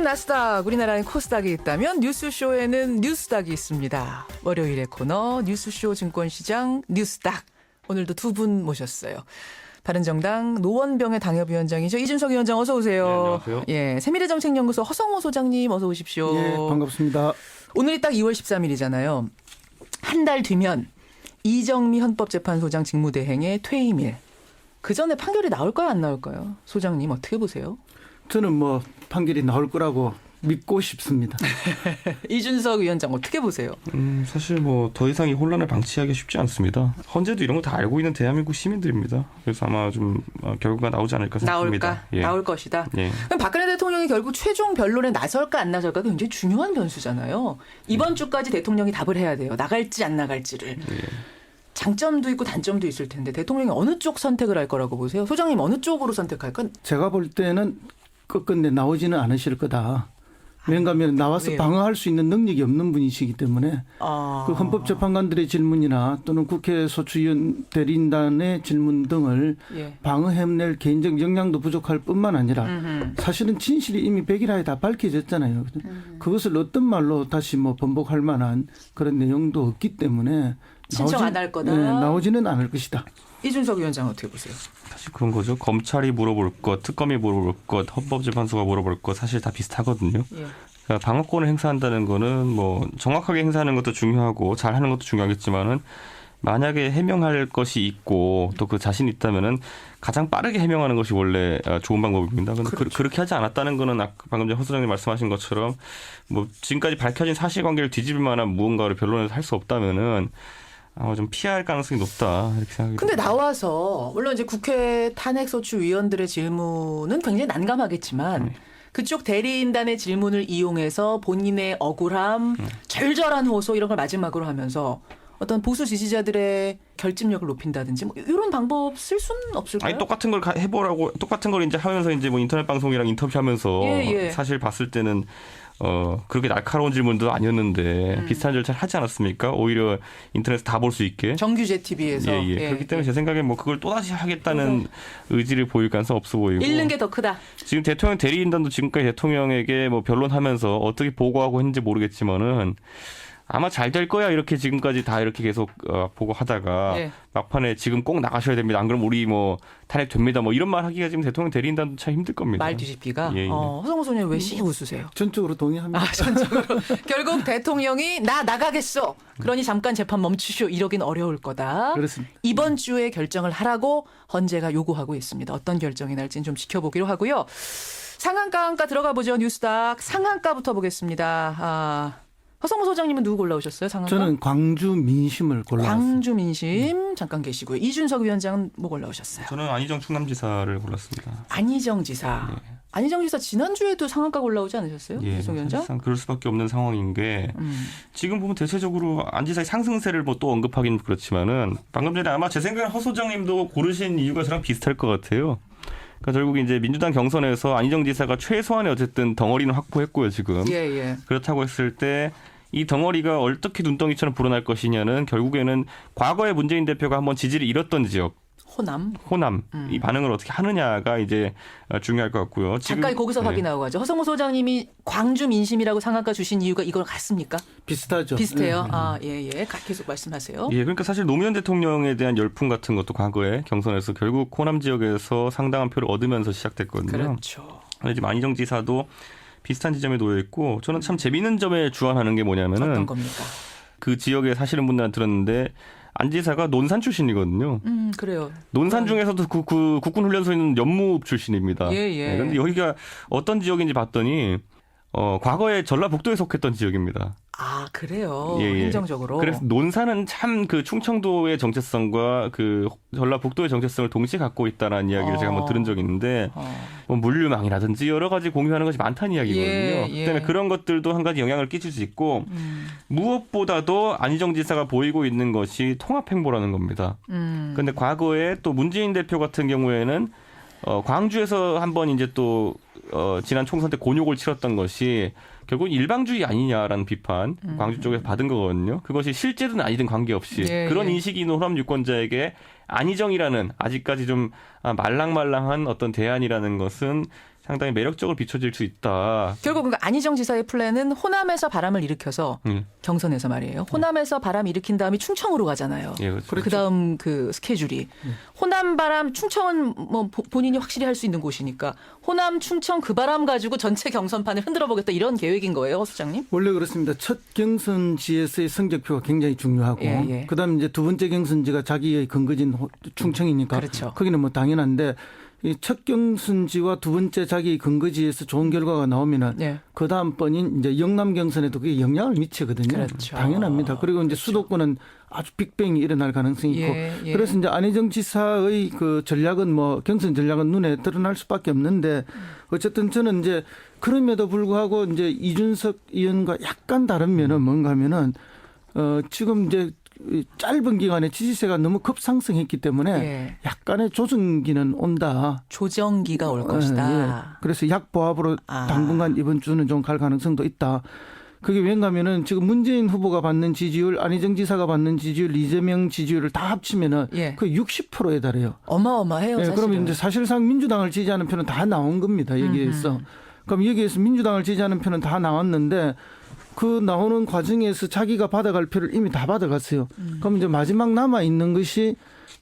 나스닥, 우리나라엔 코스닥이 있다면 뉴스쇼에는 뉴스닥이 있습니다. 월요일의 코너 뉴스쇼 증권시장 뉴스닥. 오늘도 두 분 모셨어요. 바른정당 노원병의 당협위원장이죠. 이준석 위원장 어서 오세요. 네, 안녕하세요. 예, 세미래정책연구소 허성호 소장님 어서 오십시오. 예, 반갑습니다. 오늘이 딱 2월 13일이잖아요. 한 달 뒤면 이정미 헌법재판소장 직무대행의 퇴임일. 그 전에 판결이 나올까요, 안 나올까요? 소장님 어떻게 보세요? 저는 뭐 판결이 나올 거라고 믿고 싶습니다. 이준석 위원장 어떻게 보세요? 사실 뭐 더 이상 이 혼란을 방치하기 쉽지 않습니다. 헌재도 이런 거 다 알고 있는 대한민국 시민들입니다. 그래서 아마 좀 결과가 나오지 않을까 생각합니다. 나올까? 예. 나올 것이다. 예. 그럼 박근혜 대통령이 결국 최종 변론에 나설까 안 나설까 굉장히 중요한 변수잖아요. 이번 주까지 대통령이 답을 해야 돼요. 나갈지 안 나갈지를. 예. 장점도 있고 단점도 있을 텐데 대통령이 어느 쪽 선택을 할 거라고 보세요? 소장님 어느 쪽으로 선택할까? 제가 볼 때는 끝끝내 나오지는 않으실 거다. 왜냐하면 나와서 왜요? 방어할 수 있는 능력이 없는 분이시기 때문에 그 헌법재판관들의 질문이나 또는 국회 소추위원 대리인단의 질문 등을 예. 방어해낼 개인적 역량도 부족할 뿐만 아니라 사실은 진실이 이미 백일하에 다 밝혀졌잖아요. 그것을 어떤 말로 다시 뭐 번복할 만한 그런 내용도 없기 때문에 신청 안 할 거다. 네, 나오지는 않을 것이다. 이준석 위원장 어떻게 보세요? 사실 그런 거죠. 검찰이 물어볼 것, 특검이 물어볼 것, 헌법재판소가 물어볼 것 사실 다 비슷하거든요. 예. 그러니까 방어권을 행사한다는 거는 뭐 정확하게 행사하는 것도 중요하고 잘하는 것도 중요하겠지만은 만약에 해명할 것이 있고 또 그 자신 있다면은 가장 빠르게 해명하는 것이 원래 좋은 방법입니다. 그런데 그렇죠. 그렇게 하지 않았다는 거는 방금 전에 허 소장님 말씀하신 것처럼 뭐 지금까지 밝혀진 사실관계를 뒤집을 만한 무언가를 변론에서 할 수 없다면은 아마 좀 피할 가능성이 높다 이렇게 생각이 근데 듭니다. 나와서 물론 이제 국회 탄핵소추 위원들의 질문은 굉장히 난감하겠지만 그쪽 대리인단의 질문을 이용해서 본인의 억울함, 절절한 호소 이런 걸 마지막으로 하면서 어떤 보수 지지자들의 결집력을 높인다든지 뭐 이런 방법 쓸 수는 없을까요? 아니 똑같은 걸 해보라고 똑같은 걸 이제 하면서 이제 뭐 인터넷 방송이랑 인터뷰하면서 예. 사실 봤을 때는 그렇게 날카로운 질문도 아니었는데 비슷한 절차를 하지 않았습니까? 오히려 인터넷 다 볼 수 있게. 정규제 TV에서 그렇기 때문에 제 생각에 뭐 그걸 또 다시 하겠다는 의지를 보일 가능성 없어 보이고. 잃는 게 더 크다. 지금 대통령 대리인단도 지금까지 대통령에게 뭐 변론하면서 어떻게 보고하고 했는지 모르겠지만은. 아마 잘 될 거야 이렇게 지금까지 다 이렇게 계속 보고하다가 예. 막판에 지금 꼭 나가셔야 됩니다. 안 그러면 우리 뭐 탄핵 됩니다. 뭐 이런 말 하기가 지금 대통령 대리인단도 참 힘들 겁니다. 말 뒤집기가. 예. 허성호 소장님 왜 씩 웃으세요? 전적으로 동의합니다. 전적으로. 결국 대통령이 나 나가겠어. 그러니 잠깐 재판 멈추시오. 이러긴 어려울 거다. 그렇습니다. 이번 주에 결정을 하라고 헌재가 요구하고 있습니다. 어떤 결정이 날지는 좀 지켜보기로 하고요. 상한가 들어가 보죠. 뉴스닥 상한가부터 보겠습니다. 허성호 소장님은 누구 골라오셨어요? 상한가? 저는 광주 민심을 골라왔습니다. 광주 민심 잠깐 계시고요. 이준석 위원장은 뭐 골라오셨어요? 저는 안희정 충남지사를 골랐습니다. 안희정 지사. 안희정 지사 지난주에도 상한가 올라오지 않으셨어요? 예, 이준석 위원장? 사실상 그럴 수밖에 없는 상황인 게 지금 보면 대체적으로 안 지사의 상승세를 뭐 또 언급하기는 그렇지만은 방금 전에 아마 제 생각에 허 소장님도 고르신 이유가 저랑 비슷할 것 같아요. 그러니까 결국 이제 민주당 경선에서 안희정 지사가 최소한의 어쨌든 덩어리는 확보했고요, 지금. 예. 그렇다고 했을 때 이 덩어리가 어떻게 눈덩이처럼 불어날 것이냐는 결국에는 과거에 문재인 대표가 한번 지지를 잃었던 지역. 호남 이 반응을 어떻게 하느냐가 이제 중요할 것 같고요. 잠깐 거기서 확인하고 가죠. 허성호 소장님이 광주 민심이라고 상한가 주신 이유가 이걸 같습니까? 비슷하죠. 비슷해요. 네. 예. 계속 말씀하세요. 예, 그러니까 사실 노무현 대통령에 대한 열풍 같은 것도 과거에 경선에서 결국 호남 지역에서 상당한 표를 얻으면서 시작됐거든요. 그렇죠. 그런데 지금 안희정 지사도 비슷한 지점에 놓여 있고 저는 참 재미있는 점에 주안하는 게 뭐냐면은 어떤 겁니까? 그 지역에 사시는 분들한테 들었는데 안 지사가 논산 출신이거든요. 그래요. 논산 중에서도 그 국군훈련소에는 연무읍 출신입니다. 예. 그런데 여기가 어떤 지역인지 봤더니 과거에 전라북도에 속했던 지역입니다. 아, 그래요. 예. 행정적으로. 그래서 논산은 참 그 충청도의 정체성과 그 전라북도의 정체성을 동시에 갖고 있다는 이야기를 제가 한번 들은 적이 있는데 뭐 물류망이라든지 여러 가지 공유하는 것이 많다는 이야기거든요. 예. 그다음에 그런 것들도 한 가지 영향을 끼칠 수 있고 무엇보다도 안희정 지사가 보이고 있는 것이 통합행보라는 겁니다. 그런데 과거에 또 문재인 대표 같은 경우에는 광주에서 한번 이제 또 지난 총선 때 곤욕을 치렀던 것이 결국 일방주의 아니냐라는 비판 광주 쪽에서 받은 거거든요. 그것이 실제든 아니든 관계없이 그런 인식이 있는 호남 유권자에게 안희정이라는 아직까지 좀 말랑말랑한 어떤 대안이라는 것은 상당히 매력적으로 비춰질 수 있다. 결국 그러니까 안희정 지사의 플랜은 호남에서 바람을 일으켜서 경선에서 말이에요. 호남에서 바람 일으킨 다음에 충청으로 가잖아요. 예, 그렇죠. 그다음 그 스케줄이 호남 바람 충청은 뭐 본인이 확실히 할 수 있는 곳이니까 호남 충청 그 바람 가지고 전체 경선판을 흔들어 보겠다 이런 계획인 거예요, 허 수장님? 원래 그렇습니다. 첫 경선지에서의 성적표가 굉장히 중요하고 예. 그다음 이제 두 번째 경선지가 자기의 근거지인 충청이니까 그렇죠. 거기는 뭐 당연한데 이 첫 경선지와 두 번째 자기 근거지에서 좋은 결과가 나오면은 예. 그 다음 번인 이제 영남 경선에도 그게 영향을 미치거든요. 그렇죠. 당연합니다. 그리고 이제 수도권은 아주 빅뱅이 일어날 가능성이 있고 예. 그래서 이제 안희정 지사의 그 전략은 뭐 경선 전략은 눈에 드러날 수밖에 없는데 어쨌든 저는 이제 그럼에도 불구하고 이제 이준석 의원과 약간 다른 면은 뭔가 하면은 지금 이제 짧은 기간에 지지세가 너무 급상승했기 때문에 예. 약간의 조정기는 온다. 조정기가 올 것이다. 그래서 약보합으로 아. 당분간 이번 주는 좀 갈 가능성도 있다. 그게 왠가면은 지금 문재인 후보가 받는 지지율, 안희정 지사가 받는 지지율, 이재명 지지율을 다 합치면은 예. 그 60%에 달해요. 어마어마해요. 사실은. 그러면 이제 사실상 민주당을 지지하는 표는 다 나온 겁니다. 여기에서. 그럼 여기에서 민주당을 지지하는 표는 다 나왔는데 그 나오는 과정에서 자기가 받아갈 표를 이미 다 받아갔어요. 그럼 이제 마지막 남아 있는 것이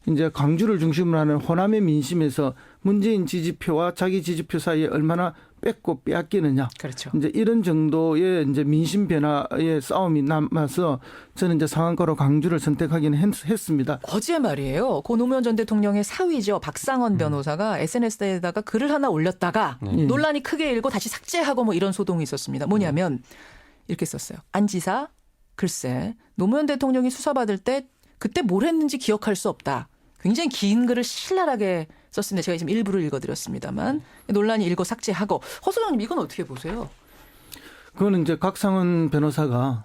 이제 광주를 중심으로 하는 호남의 민심에서 문재인 지지표와 자기 지지표 사이에 얼마나 뺏고 빼앗기느냐. 그렇죠. 이제 이런 정도의 이제 민심 변화의 싸움이 남아서 저는 이제 상한가로 광주를 선택하기는 했습니다. 어제 말이에요. 고 노무현 전 대통령의 사위죠. 박상원 변호사가 SNS에다가 글을 하나 올렸다가 논란이 크게 일고 다시 삭제하고 뭐 이런 소동이 있었습니다. 뭐냐면 이렇게 썼어요. 안 지사 글쎄 노무현 대통령이 수사받을 때 그때 뭘 했는지 기억할 수 없다. 굉장히 긴 글을 신랄하게 썼습니다. 제가 지금 일부를 읽어드렸습니다만 논란이 일고 삭제하고. 허 소장님 이건 어떻게 보세요? 그거는 이제 각상원 변호사가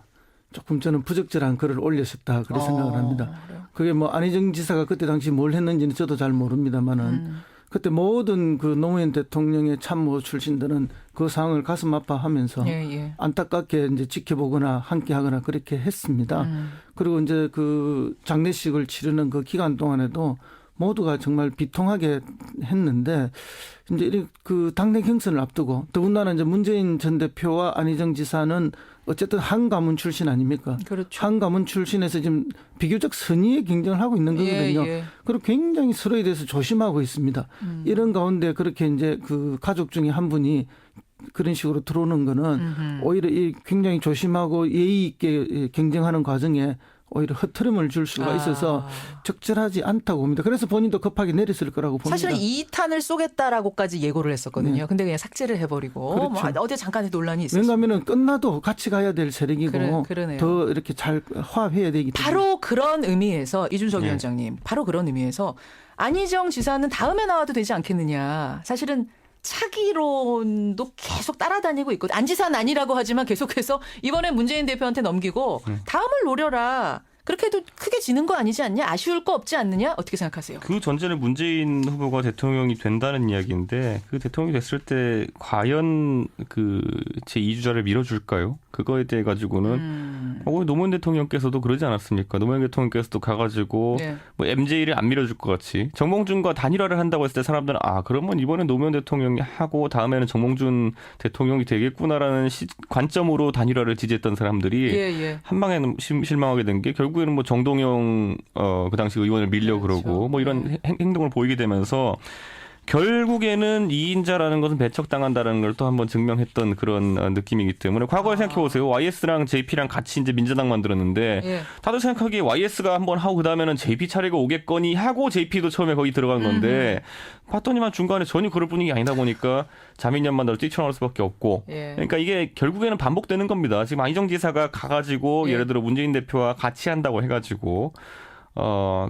조금 저는 부적절한 글을 올렸었다 그렇게 생각을 합니다. 그래요? 그게 뭐 안희정 지사가 그때 당시 뭘 했는지는 저도 잘 모릅니다만은 그때 모든 그 노무현 대통령의 참모 출신들은 그 상황을 가슴 아파하면서 예. 안타깝게 이제 지켜보거나 함께하거나 그렇게 했습니다. 그리고 이제 그 장례식을 치르는 그 기간 동안에도 모두가 정말 비통하게 했는데 이제 이렇게 그 당내 경선을 앞두고 더군다나 이제 문재인 전 대표와 안희정 지사는 어쨌든 한 가문 출신 아닙니까? 그렇죠. 한 가문 출신에서 지금 비교적 선의의 경쟁을 하고 있는 거거든요. 예. 그리고 굉장히 서로에 대해서 조심하고 있습니다. 이런 가운데 그렇게 이제 그 가족 중에 한 분이 그런 식으로 들어오는 거는 오히려 이 굉장히 조심하고 예의 있게 경쟁하는 과정에 오히려 흐트름을 줄 수가 있어서 적절하지 않다고 봅니다. 그래서 본인도 급하게 내렸을 거라고 봅니다. 사실은 2탄을 쏘겠다라고까지 예고를 했었거든요. 네. 근데 그냥 삭제를 해버리고 그렇죠. 뭐 어제 잠깐의 논란이 있었어요. 왜냐하면 끝나도 같이 가야 될 세력이고 그러네요. 더 이렇게 잘 화합해야 되기 때문에. 바로 그런 의미에서 이준석 네. 위원장님 바로 그런 의미에서 안희정 지사는 다음에 나와도 되지 않겠느냐. 사실은 차기론도 계속 따라다니고 있고 안 지사는 아니라고 하지만 계속해서 이번에 문재인 대표한테 넘기고 다음을 노려라. 그렇게 해도 크게 지는 거 아니지 않냐? 아쉬울 거 없지 않느냐? 어떻게 생각하세요? 그 전제는 문재인 후보가 대통령이 된다는 이야기인데 그 대통령이 됐을 때 과연 그 제2주자를 밀어줄까요? 그거에 대해 가지고는 노무현 대통령께서도 그러지 않았습니까? 노무현 대통령께서도 가가지고 네. 뭐 MJ를 안 밀어줄 것 같이 정몽준과 단일화를 한다고 했을 때 사람들은 그러면 이번엔 노무현 대통령이 하고 다음에는 정몽준 대통령이 되겠구나라는 관점으로 단일화를 지지했던 사람들이 한 방에 실망하게 된 게 결국에는 뭐 정동영 그 당시 의원을 밀려 그렇죠. 그러고 뭐 이런 행동을 보이게 되면서 결국에는 2인자라는 것은 배척당한다는 걸 또 한번 증명했던 그런 느낌이기 때문에 과거에 생각해보세요. YS랑 JP랑 같이 이제 민주당 만들었는데 다들 생각하기에 YS가 한번 하고 그다음에는 JP 차례가 오겠거니 하고 JP도 처음에 거기 들어간 건데 봤더니만 중간에 전혀 그럴 분위기 아니다 보니까 자민련만으로 뛰쳐나올 수밖에 없고 그러니까 이게 결국에는 반복되는 겁니다. 지금 안희정 지사가 가가지고 예를 들어 문재인 대표와 같이 한다고 해가지고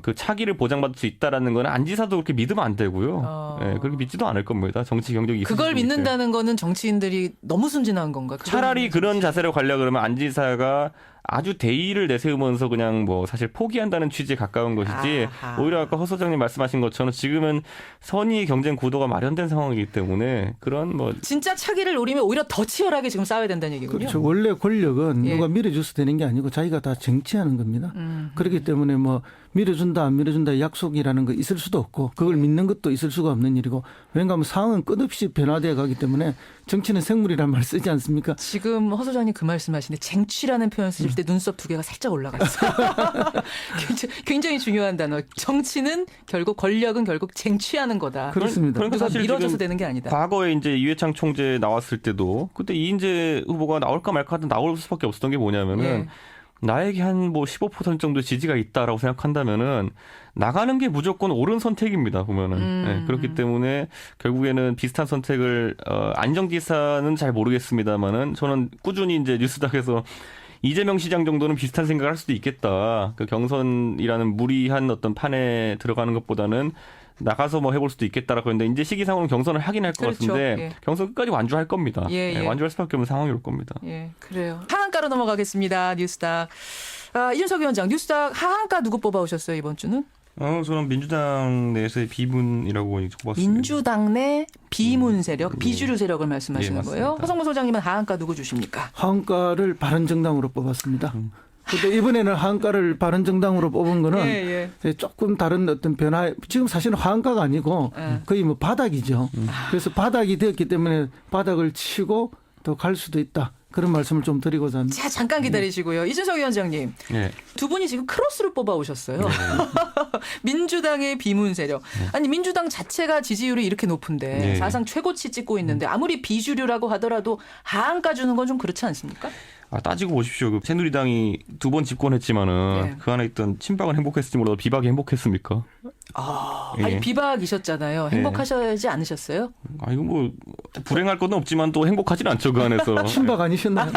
그 차기를 보장받을 수 있다라는 건 안 지사도 그렇게 믿으면 안 되고요. 그렇게 믿지도 않을 겁니다. 정치 경력이 있으시기 그걸 믿는다는 거는 정치인들이 너무 순진한 건가? 차라리 그런 자세를 가려 그러면 안 지사가 아주 대의를 내세우면서 그냥 뭐 사실 포기한다는 취지에 가까운 것이지 아하. 오히려 아까 허 소장님 말씀하신 것처럼 지금은 선의 경쟁 구도가 마련된 상황이기 때문에 그런 뭐 진짜 차기를 노리면 오히려 더 치열하게 지금 싸워야 된다는 얘기군요. 그렇죠. 원래 권력은 예. 누가 밀어줘서 되는 게 아니고 자기가 다 정치하는 겁니다. 그렇기 때문에 뭐 밀어준다 안 밀어준다 약속이라는 거 있을 수도 없고 그걸 믿는 것도 있을 수가 없는 일이고 왜냐하면 상황은 끝없이 변화되어 가기 때문에 정치는 생물이라는 말 쓰지 않습니까? 지금 허 소장님 그 말씀하시는데 쟁취라는 표현 쓰실 때 눈썹 두 개가 살짝 올라갔어요. 굉장히 중요한 단어. 정치는 결국 권력은 결국 쟁취하는 거다. 그렇습니다. 그런데 누가 사실 밀어줘서 지금 되는 게 아니다. 과거에 이제 이회창 총재 나왔을 때도 그때 이인재 후보가 나올까 말까 하든 나올 수밖에 없었던 게 뭐냐면은 예. 나에게 한 뭐 15% 정도 지지가 있다라고 생각한다면은 나가는 게 무조건 옳은 선택입니다 보면은 네, 그렇기 때문에 결국에는 비슷한 선택을 안정지사는 잘 모르겠습니다만은 저는 꾸준히 이제 뉴스닥에서 이재명 시장 정도는 비슷한 생각을 할 수도 있겠다. 그 경선이라는 무리한 어떤 판에 들어가는 것보다는 나가서 뭐 해볼 수도 있겠다라고 했는데 이제 시기상으로는 경선을 하긴 할 것 그렇죠. 같은데 예. 경선 끝까지 완주할 겁니다. 예, 예. 완주할 수밖에 없는 상황이 올 겁니다. 예, 그래요. 하한가로 넘어가겠습니다. 뉴스닥. 이준석 위원장, 뉴스닥 하한가 누구 뽑아오셨어요 이번 주는? 저는 민주당 내에서의 비문이라고 뽑았습니다. 민주당 내 비문 세력, 비주류 세력을 말씀하시는 예, 거예요. 맞습니다. 허성모 소장님은 하한가 누구 주십니까? 하한가를 바른정당으로 뽑았습니다. 근데 이번에는 하한가를 바른정당으로 뽑은 거는 예. 조금 다른 어떤 변화. 지금 사실은 하한가가 아니고 거의 뭐 바닥이죠. 그래서 바닥이 되었기 때문에 바닥을 치고 더 갈 수도 있다. 그런 말씀을 좀 드리고자 합니다. 자, 잠깐 기다리시고요. 이준석 위원장님. 네. 두 분이 지금 크로스를 뽑아오셨어요. 민주당의 비문 세력. 아니 민주당 자체가 지지율이 이렇게 높은데 네. 사상 최고치 찍고 있는데 아무리 비주류라고 하더라도 하한가 주는 건 좀 그렇지 않습니까? 따지고 보십시오. 그 새누리당이 두 번 집권했지만은 네. 그 안에 있던 친박은 행복했을지 몰라도 비박이 행복했습니까? 아니 예. 비박이셨잖아요. 행복하시지 않으셨어요? 이거 뭐 불행할 건 없지만 또 행복하진 않죠 그 안에서. 친박 아니셨나요?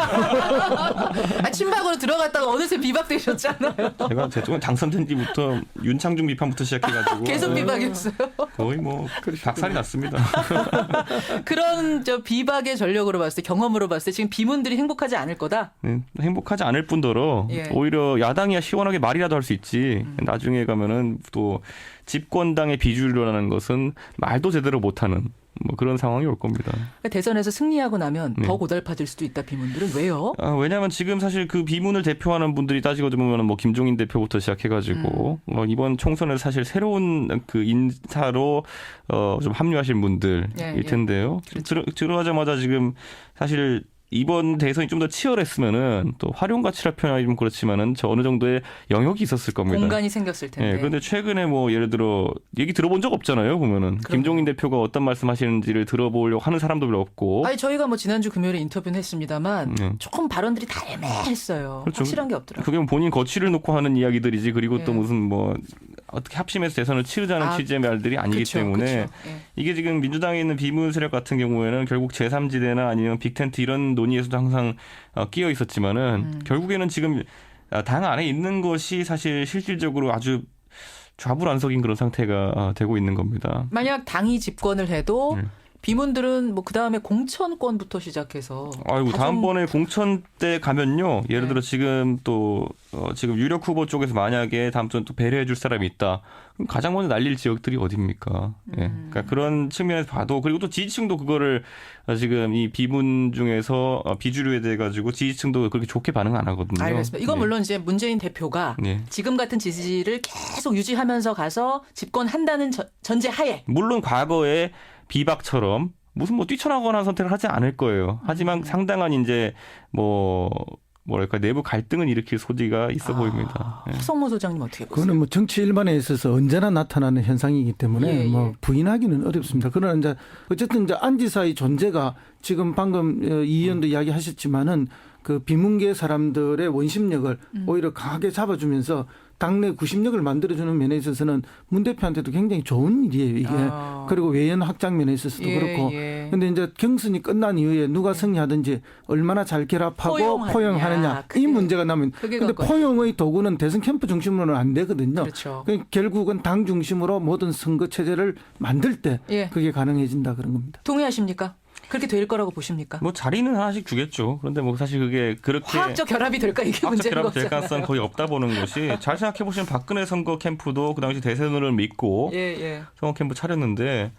친박으로 들어갔다가 어느새 비박 되셨잖아요. 제가 대통령 당선된 뒤부터 윤창중 비판부터 시작해가지고 계속 비박이었어요. 거의 뭐 박살이 났습니다. 그런 저 비박의 전력으로 봤을 때 경험으로 봤을 때 지금 비문들이 행복하지 않을 거다. 행복하지 않을 뿐더러 예. 오히려 야당이야 시원하게 말이라도 할 수 있지. 나중에 가면은 또 집권당의 비주류라는 것은 말도 제대로 못하는 뭐 그런 상황이 올 겁니다. 그러니까 대선에서 승리하고 나면 더 고달파질 수도 있다. 비문들은 왜요? 왜냐하면 지금 사실 그 비문을 대표하는 분들이 따지고 보면 뭐 김종인 대표부터 시작해가지고 이번 총선에 사실 새로운 그 인사로 좀 합류하신 분들일 예, 예. 텐데요. 그렇죠. 들어가자마자 지금 사실 이번 대선이 좀 더 치열했으면은 또 활용 가치라 표현하기 좀 그렇지만은 저 어느 정도의 영역이 있었을 겁니다. 공간이 생겼을 텐데. 예, 그런데 최근에 뭐 예를 들어 얘기 들어본 적 없잖아요. 보면은 김종인 대표가 어떤 말씀하시는지를 들어보려고 하는 사람도 별로 없고. 아니 저희가 뭐 지난주 금요일에 인터뷰는 했습니다만 조금 발언들이 다 애매했어요. 그렇죠. 확실한 게 없더라고요. 그게 뭐 본인 거취를 놓고 하는 이야기들이지. 그리고 또 예. 무슨 뭐 어떻게 합심해서 대선을 치르자는 취지의 말들이 아니기 그쵸, 때문에 그쵸. 예. 이게 지금 민주당에 있는 비문 세력 같은 경우에는 결국 제3지대나 아니면 빅텐트 이런 논의에서도 항상 끼어 있었지만은 결국에는 지금 당 안에 있는 것이 사실 실질적으로 아주 좌불안석인 그런 상태가 되고 있는 겁니다. 만약 당이 집권을 해도 비문들은 뭐 그다음에 공천권부터 시작해서 아이고 다 다음번에 공천 때 가면요. 예를 네. 들어 지금 또 지금 유력 후보 쪽에서 만약에 다음 주에 또 배려해 줄 사람이 있다. 그럼 가장 먼저 날릴 지역들이 어디입니까? 예. 그러니까 그런 측면에서 봐도 그리고 또 지지층도 그거를 지금 이 비문 중에서 비주류에 대해 가지고 지지층도 그렇게 좋게 반응 안 하거든요. 알겠습니다. 이건 네. 물론 이제 문재인 대표가 네. 지금 같은 지지를 계속 유지하면서 가서 집권한다는 전제 하에 물론 과거에 비박처럼 무슨 뭐 뛰쳐나거나 선택을 하지 않을 거예요. 하지만 상당한 이제 뭐랄까 내부 갈등은 일으킬 소지가 있어 보입니다. 예. 허성모 소장님 어떻게 보세요? 그거는 뭐 정치 일반에 있어서 언제나 나타나는 현상이기 때문에 예, 뭐 예. 부인하기는 어렵습니다. 그러나 이제 어쨌든 이제 안지사의 존재가 지금 방금 이 의원도 이야기하셨지만은 그 비문계 사람들의 원심력을 오히려 강하게 잡아주면서 당내 구심력을 만들어주는 면에 있어서는 문 대표한테도 굉장히 좋은 일이에요, 이게. 그리고 외연 확장 면에 있어서도 예, 그렇고. 예. 근데 이제 경선이 끝난 이후에 누가 승리하든지 얼마나 잘 결합하고 포용하느냐. 그게, 이 문제가 나면. 그게 근데 관건이죠. 포용의 도구는 대선 캠프 중심으로는 안 되거든요. 그렇죠. 그러니까 결국은 당 중심으로 모든 선거 체제를 만들 때 예. 그게 가능해진다 그런 겁니다. 동의하십니까? 그렇게 될 거라고 보십니까? 뭐 자리는 하나씩 주겠죠. 그런데 뭐 사실 그게 그렇게 화학적 결합이 될까 이게 화학적 문제인 결합이 될 거잖아요. 가능성은 거의 없다 보는 것이 잘 생각해 보시면 박근혜 선거 캠프도 그 당시 대선을 믿고 예. 선거 캠프 차렸는데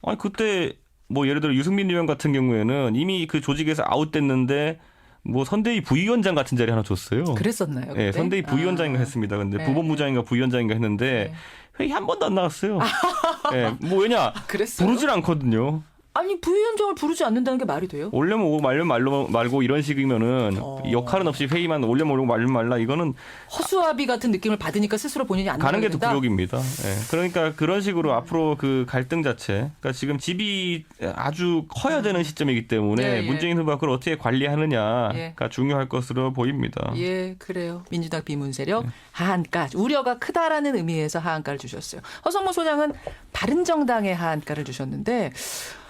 아니 그때 뭐 예를 들어 유승민 의원 같은 경우에는 이미 그 조직에서 아웃됐는데 뭐 선대위 부위원장 같은 자리 하나 줬어요. 그랬었나요? 그때? 네, 선대위 부위원장인가 했습니다. 근데 네. 부본부장인가 부위원장인가 했는데 회의 한 번도 안 나갔어요. 네, 뭐 왜냐 그랬어요? 부르질 않거든요. 아니 부위원장을 부르지 않는다는 게 말이 돼요? 올려면 오고 말면 말고 이런 식이면은 역할은 없이 회의만 올려면 오고 말면 말라 이거는 허수아비 같은 느낌을 받으니까 스스로 본인이 안 가는 게 더 나가야 된다? 굴욕입니다. 예. 그러니까 그런 식으로 앞으로 그 갈등 자체, 그러니까 지금 집이 아주 커야 되는 시점이기 때문에 예. 문재인 후보가 그걸 어떻게 관리하느냐가 예. 중요할 것으로 보입니다. 예, 그래요. 민주당 비문 세력 하한가 우려가 크다라는 의미에서 하한가를 주셨어요. 허성모 소장은 바른정당의 하한가를 주셨는데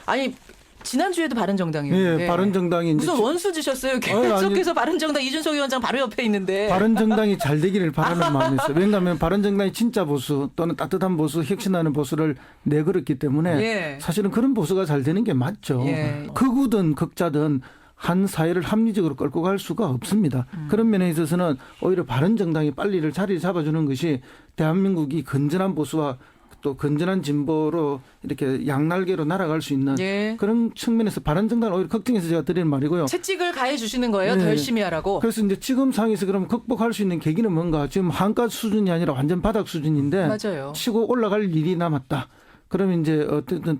아니 지난주에도 바른정당이었는데 예, 바른정당이 무슨 이제 원수 지셨어요. 아니, 계속해서 바른정당 이준석 위원장 바로 옆에 있는데 바른정당이 잘 되기를 바라는 마음이 있어요. 왜냐하면 바른정당이 진짜 보수 또는 따뜻한 보수, 혁신하는 보수를 내걸었기 때문에 예. 사실은 그런 보수가 잘 되는 게 맞죠. 예. 극우든 극자든 한 사회를 합리적으로 끌고 갈 수가 없습니다. 그런 면에 있어서는 오히려 바른정당이 빨리 자리를 잡아주는 것이 대한민국이 건전한 보수와 또 건전한 진보로 이렇게 양날개로 날아갈 수 있는 예. 그런 측면에서 바른정당을 오히려 걱정해서 제가 드리는 말이고요. 채찍을 가해 주시는 거예요. 네. 더 열심히 하라고. 그래서 이제 지금 상황에서 그럼 극복할 수 있는 계기는 뭔가 지금 한가 수준이 아니라 완전 바닥 수준인데 맞아요. 치고 올라갈 일이 남았다. 그러면 이제 어쨌든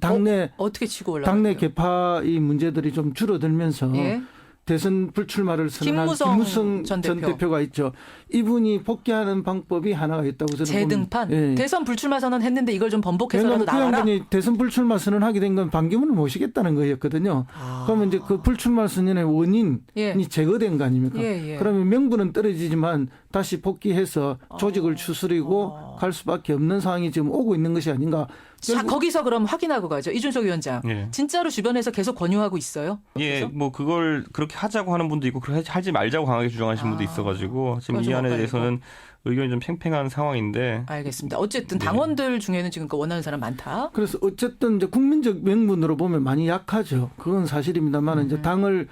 어떻게 치고 올라가요? 당내 개파의 문제들이 좀 줄어들면서 예. 대선 불출마를 선언한 김무성 전 전 대표. 대표가 있죠. 이분이 복귀하는 방법이 하나가 있다고 저는 재등판? 봅니다. 예. 대선 불출마 선언했는데 이걸 좀 번복해서라도 왜냐하면 그 나와라? 양반이 대선 불출마 선언하게 된 건 반기문을 모시겠다는 거였거든요. 그러면 이제 그 불출마 선언의 원인이 예. 제거된 거 아닙니까? 예. 그러면 명분은 떨어지지만 다시 복귀해서 조직을 추스리고 갈 수밖에 없는 상황이 지금 오고 있는 것이 아닌가. 자, 거기서 그럼 확인하고 가죠. 이준석 위원장. 예. 진짜로 주변에서 계속 권유하고 있어요? 예, 뭐 그걸 그렇게 하자고 하는 분도 있고 그렇게 하지 말자고 강하게 주장하시는 분도 있어가지고 지금 그건 이 좀 안에 엇갈리고. 대해서는 의견이 좀 팽팽한 상황인데 알겠습니다. 어쨌든 네. 당원들 중에는 지금 그 원하는 사람 많다. 그래서 어쨌든 이제 국민적 명분으로 보면 많이 약하죠. 그건 사실입니다만 이제 당을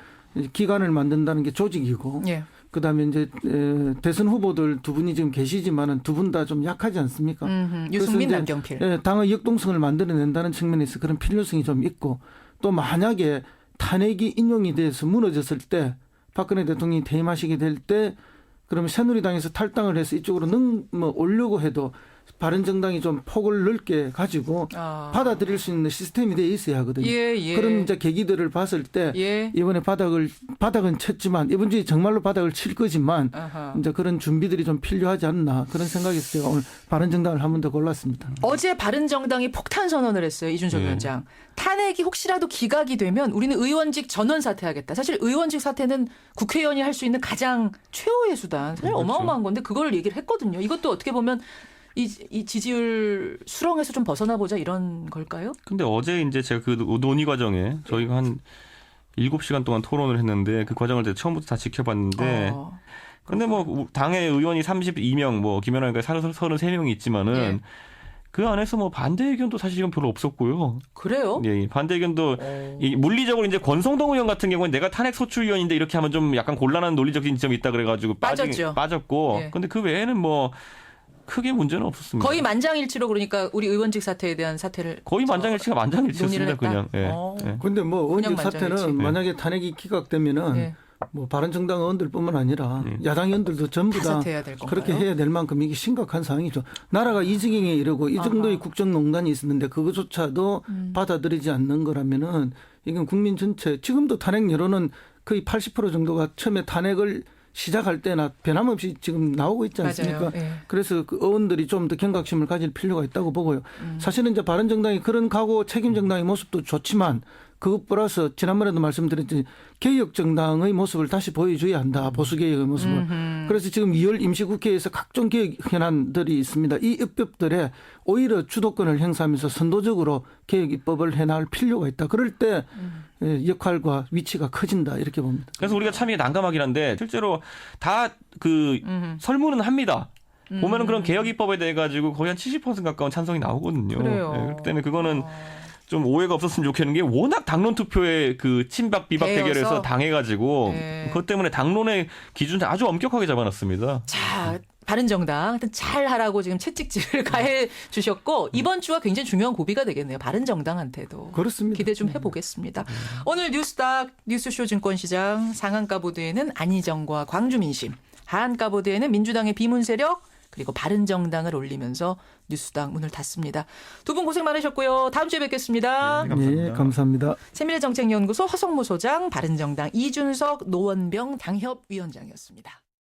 기관을 만든다는 게 조직이고 예. 그다음에 이제 대선 후보들 두 분이 지금 계시지만은 두 분 다 좀 약하지 않습니까? 유승민, 이제, 남경필. 당의 역동성을 만들어낸다는 측면에서 그런 필요성이 좀 있고 또 만약에 탄핵이 인용이 돼서 무너졌을 때 박근혜 대통령이 퇴임하시게 될 때 그러면 새누리당에서 탈당을 해서 이쪽으로 오려고 해도 바른정당이 좀 폭을 넓게 가지고 받아들일 수 있는 시스템이 돼 있어야 하거든요. 예. 그런 이제 계기들을 봤을 때 예. 이번에 바닥은 쳤지만 이번 주에 정말로 바닥을 칠 거지만 아하. 이제 그런 준비들이 좀 필요하지 않나 그런 생각에서 제가 오늘 바른정당을 한 번 더 골랐습니다. 어제 바른정당이 폭탄 선언을 했어요. 이준석 네. 위원장. 탄핵이 혹시라도 기각이 되면 우리는 의원직 전원 사퇴하겠다. 사실 의원직 사퇴는 국회의원이 할 수 있는 가장 최후의 수단. 사실 그렇죠. 어마어마한 건데 그걸 얘기를 했거든요. 이것도 어떻게 보면 이 지지율 수렁에서 좀 벗어나 보자 이런 걸까요? 근데 어제 이제 제가 그 논의 과정에 저희가 한 7시간 동안 토론을 했는데 그 과정을 제가 처음부터 다 지켜봤는데 근데 뭐 당의 의원이 32명 뭐 김연아가 33명이 있지만은 예. 그 안에서 뭐 반대 의견도 사실은 별로 없었고요. 그래요? 예, 반대 의견도 이 물리적으로 이제 권성동 의원 같은 경우는 내가 탄핵 소추위원인데 이렇게 하면 좀 약간 곤란한 논리적인 지점이 있다 그래가지고 빠졌고. 예. 근데 그 외에는 뭐 크게 문제는 없었습니다. 거의 만장일치로 그러니까 우리 의원직 사퇴에 대한 사퇴를 거의 만장일치가 만장일치였습니다. 그냥. 예. 예. 그런데 뭐 그냥 의원직 사태는 만장일치. 만약에 탄핵이 기각되면은 예. 뭐 바른정당 의원들뿐만 아니라 야당 의원들도 전부 다 다 사퇴해야 될 건가요? 그렇게 해야 될 만큼 이게 심각한 상황이죠. 나라가 이 지경에 이르고 이 정도의 국정농단이 있었는데 그것조차도 받아들이지 않는 거라면은 이건 국민 전체 지금도 탄핵 여론은 거의 80% 정도가 처음에 탄핵을 시작할 때나 변함없이 지금 나오고 있지 않습니까? 맞아요. 예. 그래서 그 의원들이 좀 더 경각심을 가질 필요가 있다고 보고요. 사실은 이제 바른정당이 그런 각오 책임 정당의 모습도 좋지만 그것 플러스 지난번에도 말씀드렸듯이 개혁정당의 모습을 다시 보여줘야 한다. 보수개혁의 모습을. 그래서 지금 2월 임시국회에서 각종 개혁 현안들이 있습니다. 이 입법들에 오히려 주도권을 행사하면서 선도적으로 개혁 입법을 해나갈 필요가 있다. 그럴 때 역할과 위치가 커진다. 이렇게 봅니다. 그래서 우리가 참 이게 난감하긴 한데 실제로 다 그 설문은 합니다. 보면은 그런 개혁 입법에 대해 가지고 거의 한 70% 가까운 찬성이 나오거든요. 그래요. 예, 그렇기 때문에 그거는 좀 오해가 없었으면 좋겠는 게 워낙 당론 투표에 그 친박 비박 대여서. 대결에서 당해가지고 네. 그것 때문에 당론의 기준을 아주 엄격하게 잡아놨습니다. 자, 바른정당 하여튼 잘 하라고 지금 채찍질을 가해 주셨고 이번 주가 굉장히 중요한 고비가 되겠네요. 바른정당한테도. 그렇습니다. 기대 좀 해보겠습니다. 오늘 뉴스닥 뉴스쇼 증권시장 상한가 보도에는 안희정과 광주민심, 하한가 보도에는 민주당의 비문 세력 그리고 바른정당을 올리면서 뉴스닥 문을 닫습니다. 두 분 고생 많으셨고요. 다음 주에 뵙겠습니다. 예, 감사합니다. 세밀정책연구소 허성무 소장, 바른정당 이준석 노원병 당협위원장이었습니다.